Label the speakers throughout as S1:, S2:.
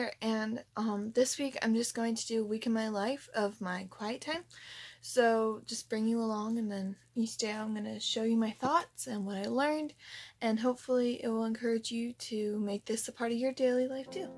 S1: here, and this week I'm just going to do a week in my life of my quiet time. So just bring you along, and then each day I'm going to show you my thoughts and what I learned, and hopefully it will encourage you to make this a part of your daily life too.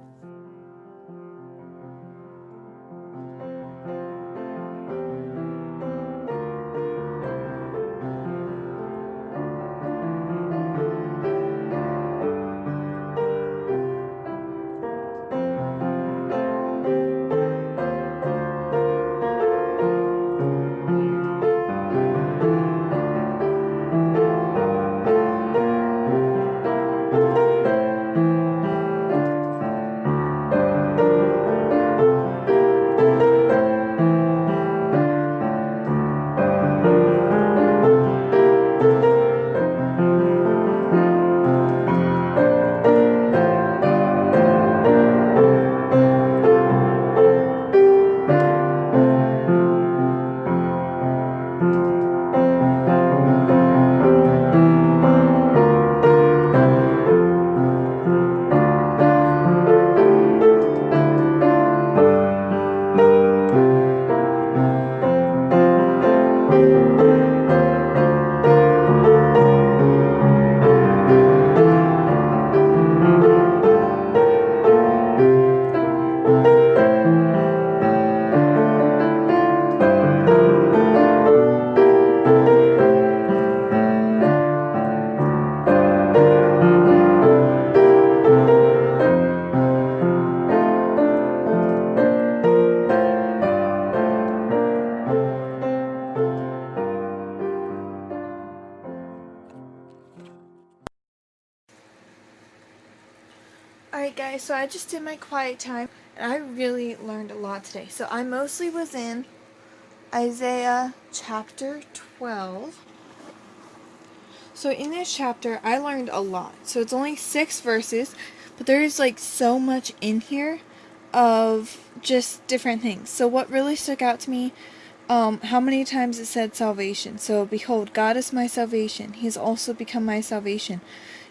S1: Alright guys, so I just did my quiet time, and I really learned a lot today. So I mostly was in Isaiah chapter 12. So in this chapter, I learned a lot. So it's only 6 verses, but there's like so much in here of just different things. So what really stuck out to me, how many times it said salvation. So behold, God is my salvation. He has also become my salvation.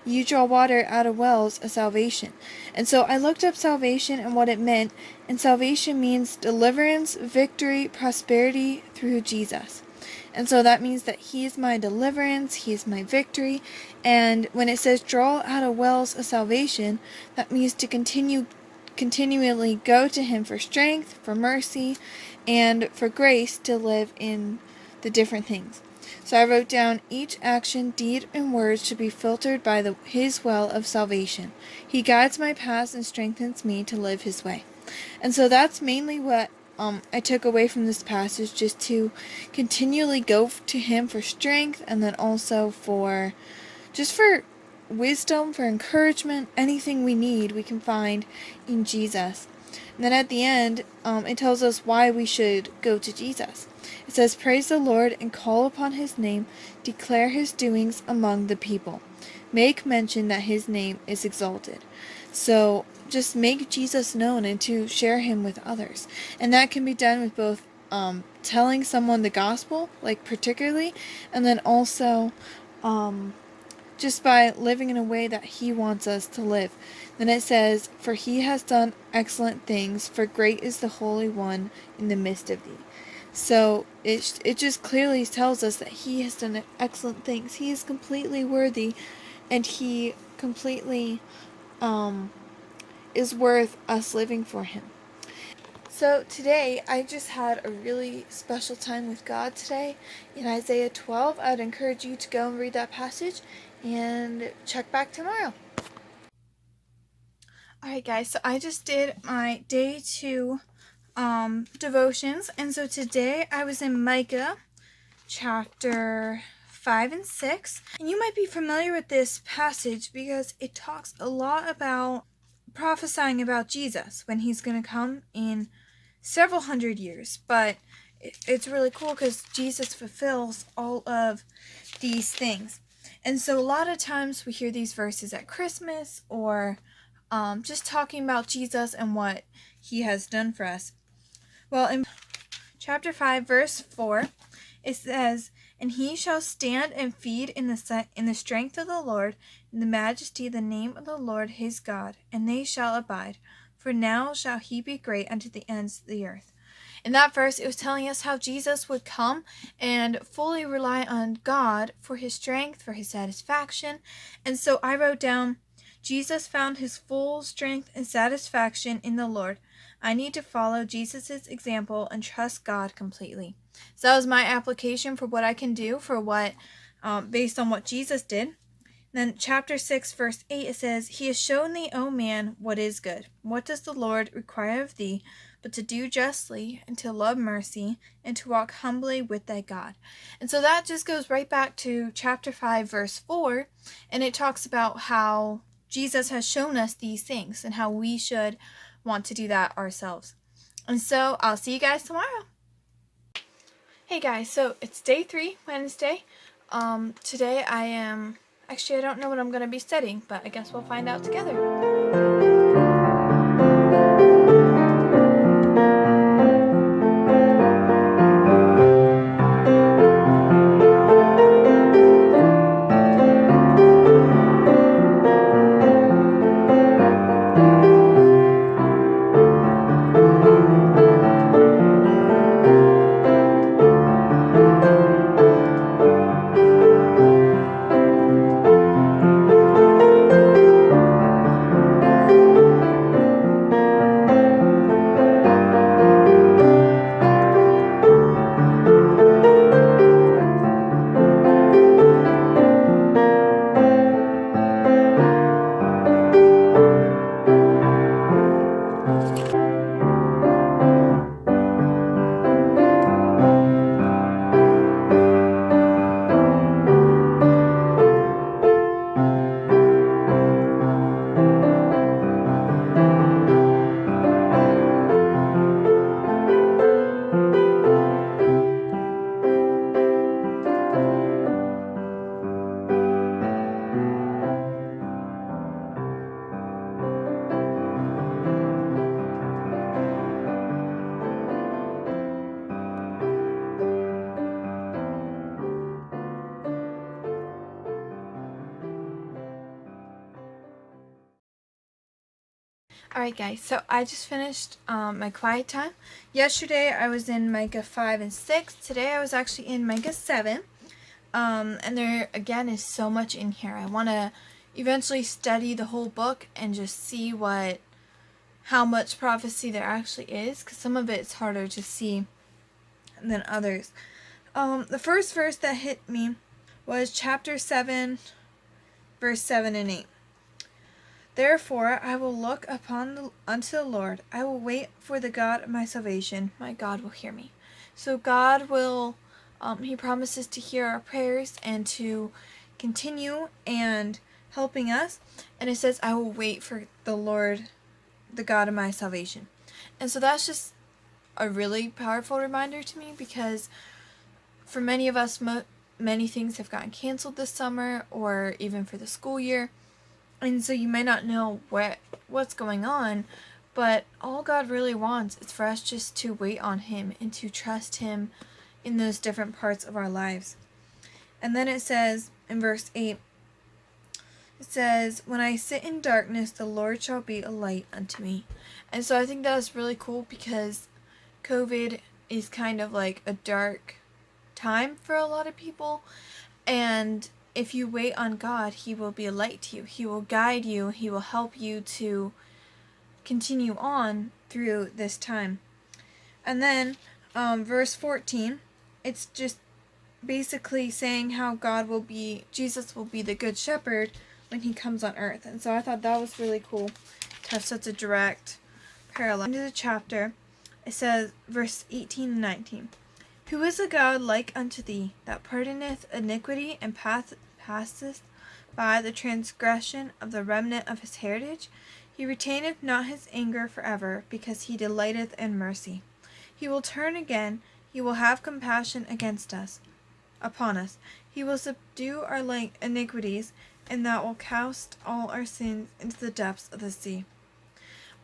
S1: You draw water out of wells of salvation. And so I looked up salvation and what it meant, and salvation means deliverance, victory, prosperity through Jesus. And so that means that He is my deliverance, He is my victory. And when it says draw out of wells of salvation, that means to continually go to Him for strength, for mercy, and for grace to live in the different things. So I wrote down, each action, deed, and word should be filtered by His well of salvation. He guides my paths and strengthens me to live His way. And so that's mainly what I took away from this passage, just to continually go to Him for strength, and then also for wisdom, for encouragement. Anything we need, we can find in Jesus. And then at the end, it tells us why we should go to Jesus. It says, praise the Lord and call upon His name, declare His doings among the people. Make mention that His name is exalted. So just make Jesus known and to share Him with others. And that can be done with both telling someone the gospel, like particularly, and then also just by living in a way that He wants us to live. Then it says, for He has done excellent things, for great is the Holy One in the midst of thee. So it just clearly tells us that He has done excellent things. He is completely worthy, and He completely is worth us living for Him. So today, I just had a really special time with God today in Isaiah 12. I'd encourage you to go and read that passage and check back tomorrow. Alright guys, so I just did my day 2 devotions, and so today I was in Micah chapter 5 and 6, and you might be familiar with this passage because it talks a lot about prophesying about Jesus when He's going to come in several hundred years. But it's really cool because Jesus fulfills all of these things. And so a lot of times we hear these verses at Christmas, or just talking about Jesus and what He has done for us. Well, in chapter 5, verse 4, it says, and He shall stand and feed in the strength of the Lord, in the majesty of the name of the Lord his God, and they shall abide. for now shall he be great unto the ends of the earth. In that verse, it was telling us how Jesus would come and fully rely on God for his strength, for his satisfaction. And so I wrote down, Jesus found his full strength and satisfaction in the Lord. I need to follow Jesus' example and trust God completely. So that was my application for what I can do for what, based on what Jesus did. Then chapter 6, verse 8, it says, He has shown thee, O man, what is good. What does the Lord require of thee, but to do justly, and to love mercy, and to walk humbly with thy God. And so that just goes right back to chapter 5, verse 4, and it talks about how Jesus has shown us these things, and how we should want to do that ourselves. And so I'll see you guys tomorrow. Hey guys, so it's day 3, Wednesday. Today I don't know what I'm going to be studying, but I guess we'll find out together. Alright guys, so I just finished my quiet time. Yesterday I was in Micah 5 and 6. Today I was actually in Micah 7. And there again is so much in here. I want to eventually study the whole book and just see how much prophecy there actually is, because some of it's harder to see than others. The first verse that hit me was chapter 7, verse 7 and 8. Therefore I will look unto the Lord. I will wait for the God of my salvation. My God will hear me. So God will, he promises to hear our prayers and to continue and helping us. And it says, I will wait for the Lord, the God of my salvation. And so that's just a really powerful reminder to me, because for many of us, many things have gotten canceled this summer or even for the school year. And so you may not know what's going on, but all God really wants is for us just to wait on him and to trust him in those different parts of our lives. And then it says in verse 8, it says, when I sit in darkness, the Lord shall be a light unto me. And so I think that's really cool, because COVID is kind of like a dark time for a lot of people. And if you wait on God, he will be a light to you. He will guide you. He will help you to continue on through this time. And then verse 14, it's just basically saying how Jesus will be the good shepherd when he comes on earth. And so I thought that was really cool to have such a direct parallel. Into the chapter, it says, verse 18 and 19. Who is a God like unto thee, that pardoneth iniquity, and passeth by the transgression of the remnant of his heritage? He retaineth not his anger forever, because he delighteth in mercy. He will turn again, he will have compassion upon us. He will subdue our iniquities, and that will cast all our sins into the depths of the sea.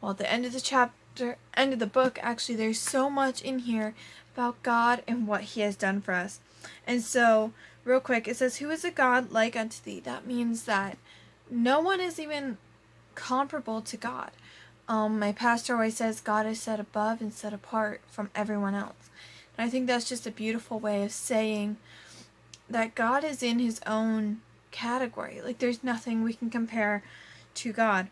S1: Well, at the end of the chapter, end of the book, actually, there's so much in here about God and what he has done for us. And so, real quick, it says, who is a God like unto thee? That means that no one is even comparable to God. My pastor always says God is set above and set apart from everyone else. And I think that's just a beautiful way of saying that God is in his own category. Like, there's nothing we can compare to God.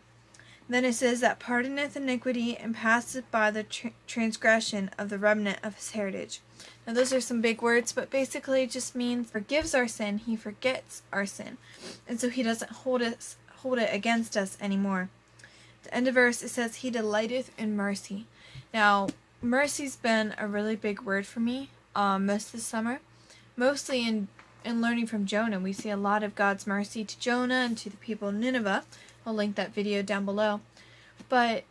S1: Then it says that pardoneth iniquity and passeth by the transgression of the remnant of his heritage. Now those are some big words, but basically it just means forgives our sin, he forgets our sin. And so he doesn't hold it against us anymore. At the end of verse it says he delighteth in mercy. Now mercy's been a really big word for me most of the summer. Mostly in learning from Jonah. We see a lot of God's mercy to Jonah and to the people of Nineveh. I'll link that video down below. But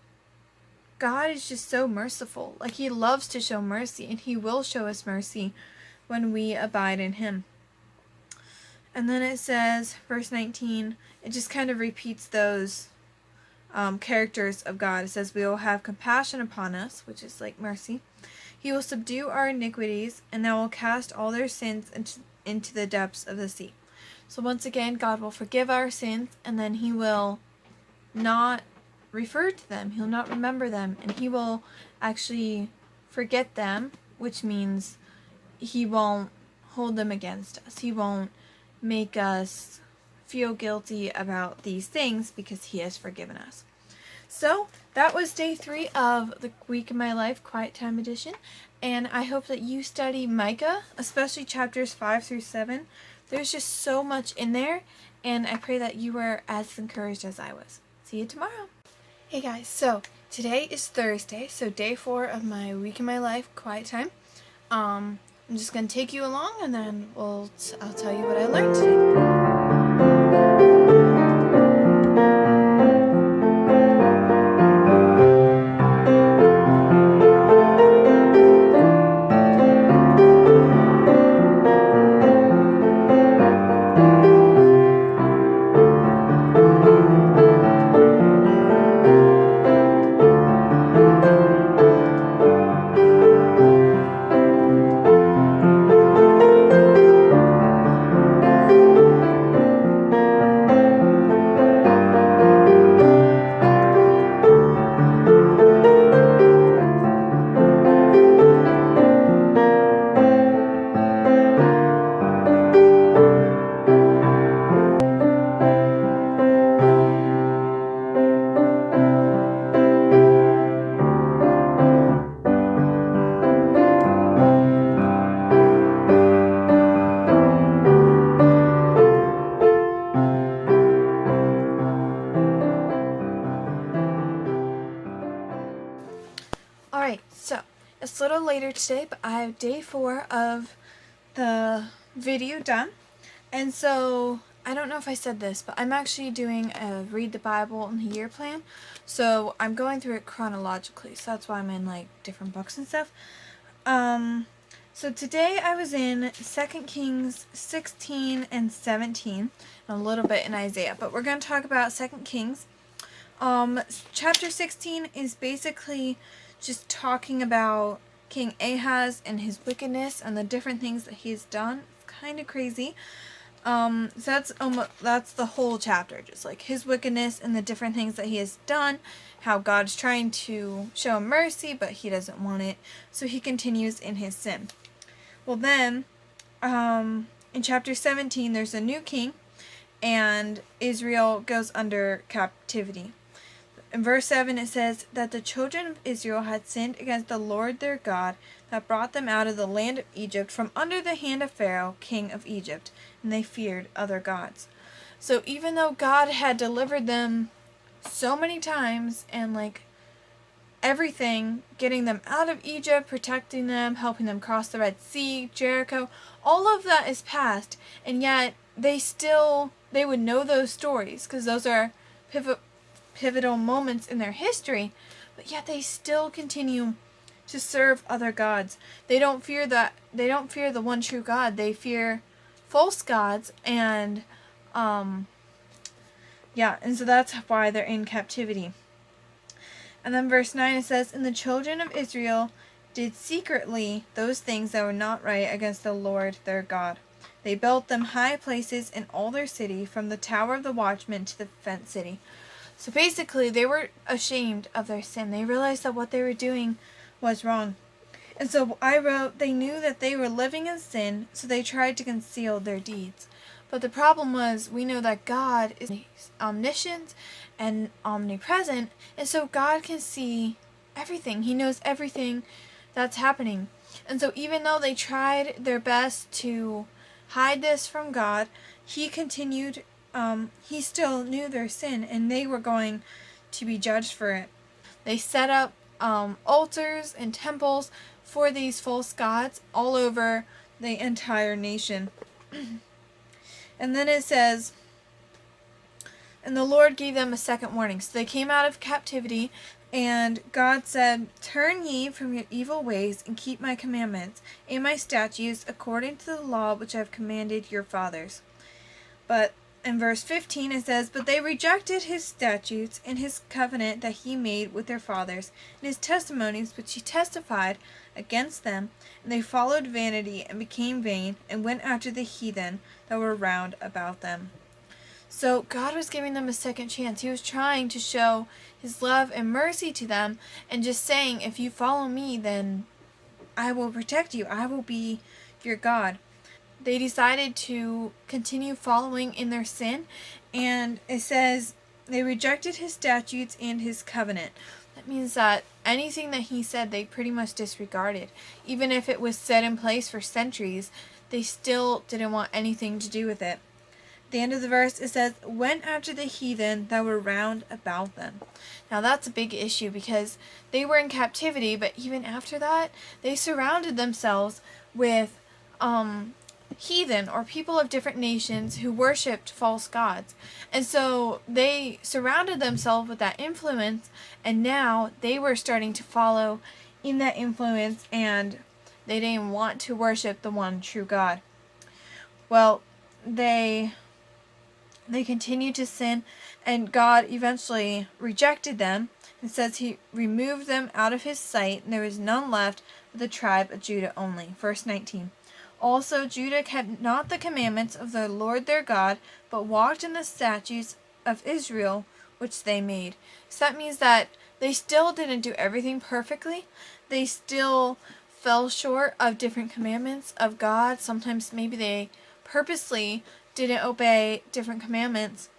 S1: God is just so merciful. Like, he loves to show mercy, and he will show us mercy when we abide in him. And then it says, verse 19, it just kind of repeats those characters of God. It says, we will have compassion upon us, which is like mercy. He will subdue our iniquities, and thou will cast all their sins into the depths of the sea. So once again, God will forgive our sins, and then he will not refer to them. He'll not remember them, and he will actually forget them, which means he won't hold them against us. He won't make us feel guilty about these things because he has forgiven us. So that was day 3 of the Week in My Life Quiet Time Edition, and I hope that you study Micah, especially chapters 5 through 7. There's just so much in there, and I pray that you were as encouraged as I was. See you tomorrow. Hey guys, so today is Thursday, so day 4 of my Week in My Life Quiet Time. I'm just going to take you along, and then I'll tell you what I learned today. Alright, so it's a little later today, but I have day 4 of the video done. And so, I don't know if I said this, but I'm actually doing a Read the Bible in the Year plan. So, I'm going through it chronologically, so that's why I'm in, like, different books and stuff. So today I was in 2 Kings 16 and 17, and a little bit in Isaiah, but we're going to talk about 2 Kings. Chapter 16 is basically just talking about King Ahaz and his wickedness and the different things that he's done. It's kind of crazy. So that's the whole chapter, just like his wickedness and the different things that he has done, how God's trying to show him mercy, but he doesn't want it, so he continues in his sin. Well then, in chapter 17, there's a new king, and Israel goes under captivity. In verse 7 it says that the children of Israel had sinned against the Lord their God that brought them out of the land of Egypt from under the hand of Pharaoh, king of Egypt, and they feared other gods. So even though God had delivered them so many times and like everything, getting them out of Egypt, protecting them, helping them cross the Red Sea, Jericho, all of that is past, and yet they would know those stories because those are pivotal moments in their history, but yet they still continue to serve other gods. They don't fear the one true God. They fear false gods, and and so that's why they're in captivity. And then verse 9 it says, and the children of Israel did secretly those things that were not right against the Lord their God. They built them high places in all their city, from the tower of the watchman to the fenced city. So basically, they were ashamed of their sin. They realized that what they were doing was wrong. And so I wrote, they knew that they were living in sin, so they tried to conceal their deeds. But the problem was, we know that God is omniscient and omnipresent, and so God can see everything. He knows everything that's happening. And so even though they tried their best to hide this from God, he continued, he still knew their sin, and they were going to be judged for it. They set up altars and temples for these false gods all over the entire nation. And then it says, and the Lord gave them a second warning. So they came out of captivity, and God said, "Turn ye from your evil ways, and keep my commandments and my statutes, according to the law which I have commanded your fathers." But in verse 15 it says, "But they rejected his statutes and his covenant that he made with their fathers, and his testimonies which he testified against them, and they followed vanity and became vain, and went after the heathen that were round about them." So God was giving them a second chance. He was trying to show his love and mercy to them, and just saying, if you follow me, then I will protect you. I will be your God. They decided to continue following in their sin, and it says they rejected his statutes and his covenant. That means that anything that he said, they pretty much disregarded. Even if it was set in place for centuries, they still didn't want anything to do with it. At the end of the verse, it says, "Went after the heathen that were round about them." Now that's a big issue, because they were in captivity, but even after that, they surrounded themselves with heathen, or people of different nations who worshipped false gods. And so they surrounded themselves with that influence, and now they were starting to follow in that influence, and they didn't want to worship the one true God. Well, they continued to sin, and God eventually rejected them. It says he removed them out of his sight, and there was none left but the tribe of Judah only. Verse 19. "Also Judah kept not the commandments of the Lord their God, but walked in the statutes of Israel, which they made." So that means that they still didn't do everything perfectly. They still fell short of different commandments of God. Sometimes maybe they purposely didn't obey different commandments.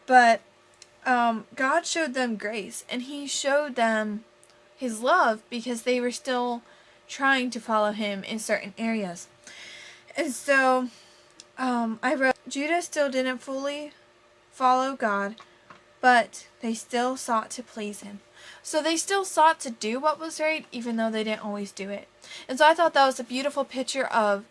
S1: But God showed them grace, and he showed them his love, because they were still trying to follow him in certain areas. And so I wrote, Judah still didn't fully follow God, but they still sought to please him. So they still sought to do what was right, even though they didn't always do it. And so I thought that was a beautiful picture of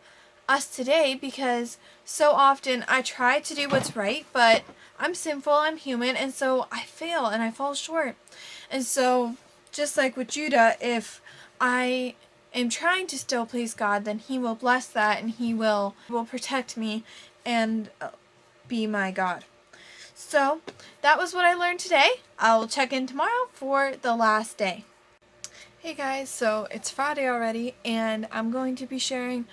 S1: us today, because so often I try to do what's right, but I'm sinful, I'm human, and so I fail and I fall short. And so just like with Judah, if I am trying to still please God, then he will bless that, and he will protect me and be my God. So that was what I learned today. I'll check in tomorrow for the last day. Hey guys, so it's Friday already, and I'm going to be sharing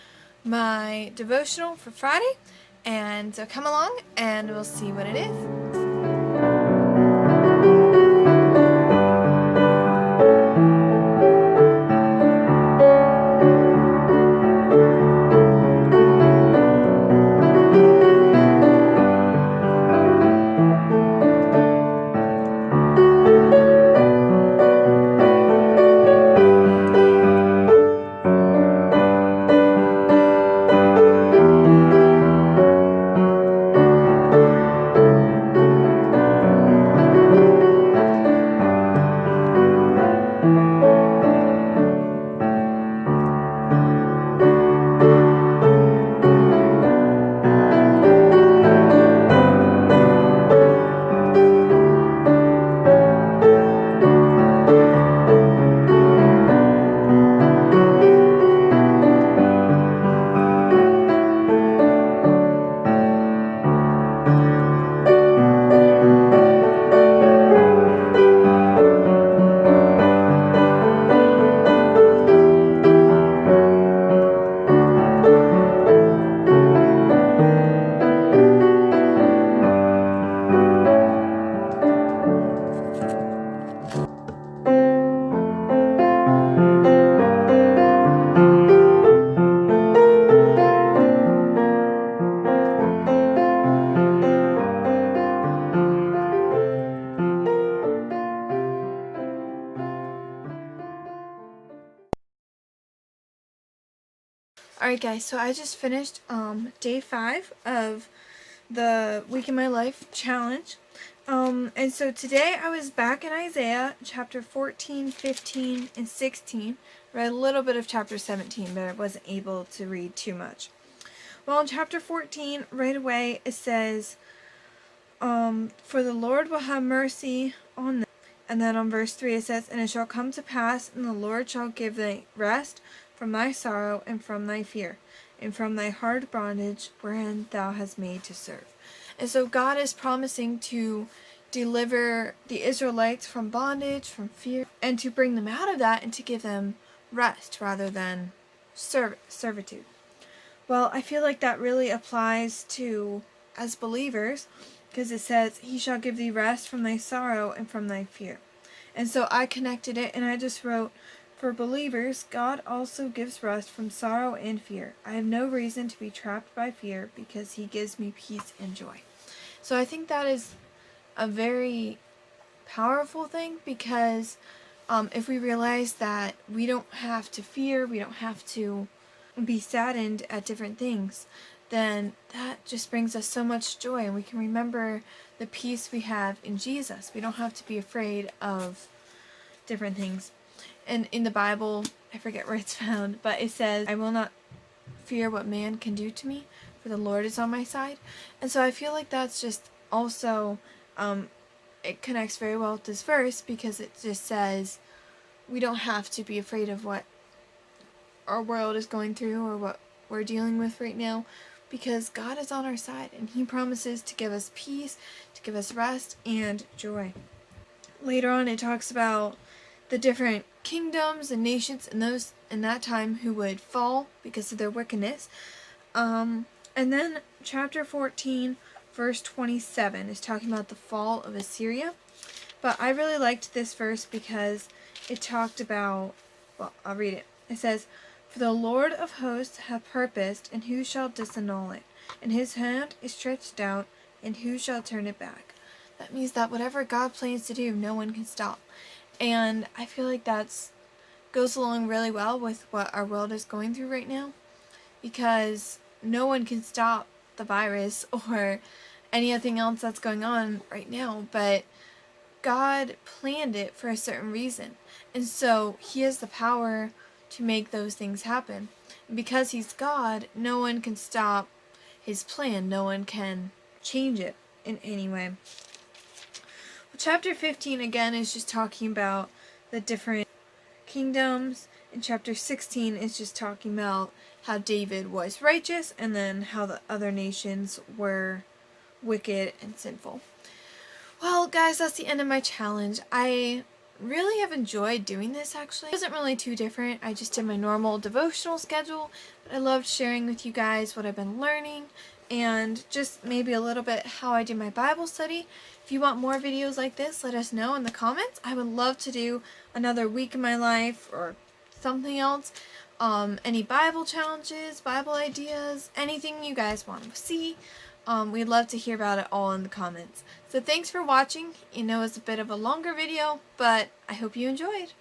S1: my devotional for Friday, and so come along and we'll see what it is. Alright guys, so I just finished day 5 of the Week in My Life challenge. And so today I was back in Isaiah chapter 14, 15, and 16. Read a little bit of chapter 17, but I wasn't able to read too much. Well, in chapter 14, right away it says, for the Lord will have mercy on them. And then on verse 3 it says, and it shall come to pass, and the Lord shall give thee rest from thy sorrow and from thy fear, and from thy hard bondage wherein thou hast made to serve. And so God is promising to deliver the Israelites from bondage, from fear, and to bring them out of that and to give them rest rather than servitude. Well, I feel like that really applies to as believers, because it says, he shall give thee rest from thy sorrow and from thy fear. And so I connected it and I just wrote, for believers, God also gives rest from sorrow and fear. I have no reason to be trapped by fear because he gives me peace and joy. So I think that is a very powerful thing, because if we realize that we don't have to fear, we don't have to be saddened at different things, then that just brings us so much joy, and we can remember the peace we have in Jesus. We don't have to be afraid of different things. And in the Bible, I forget where it's found, but it says, I will not fear what man can do to me, for the Lord is on my side. And so I feel like that's just also, it connects very well with this verse, because it just says we don't have to be afraid of what our world is going through or what we're dealing with right now, because God is on our side and he promises to give us peace, to give us rest and joy. Later on it talks about the different kingdoms and nations and those in that time who would fall because of their wickedness. And then chapter 14 verse 27 is talking about the fall of Assyria. But I really liked this verse because it talked about, well, I'll read it. It says, for the Lord of hosts hath purposed, and who shall disannul it? And his hand is stretched out, and who shall turn it back? That means that whatever God plans to do, no one can stop. And I feel like that's goes along really well with what our world is going through right now, because no one can stop the virus or anything else that's going on right now, but God planned it for a certain reason, and so he has the power to make those things happen. And because he's God, no one can stop his plan. No one can change it in any way. Well, chapter 15 again is just talking about the different kingdoms, and chapter 16 is just talking about how David was righteous and then how the other nations were wicked and sinful. Well, guys, that's the end of my challenge. I really have enjoyed doing this, actually. It wasn't really too different. I just did my normal devotional schedule, but I loved sharing with you guys what I've been learning and just maybe a little bit how I do my Bible study. If you want more videos like this, let us know in the comments. I would love to do another week in my life or something else. Any Bible challenges, Bible ideas, anything you guys want to see. We'd love to hear about it all in the comments. So thanks for watching. I know it's a bit of a longer video, but I hope you enjoyed.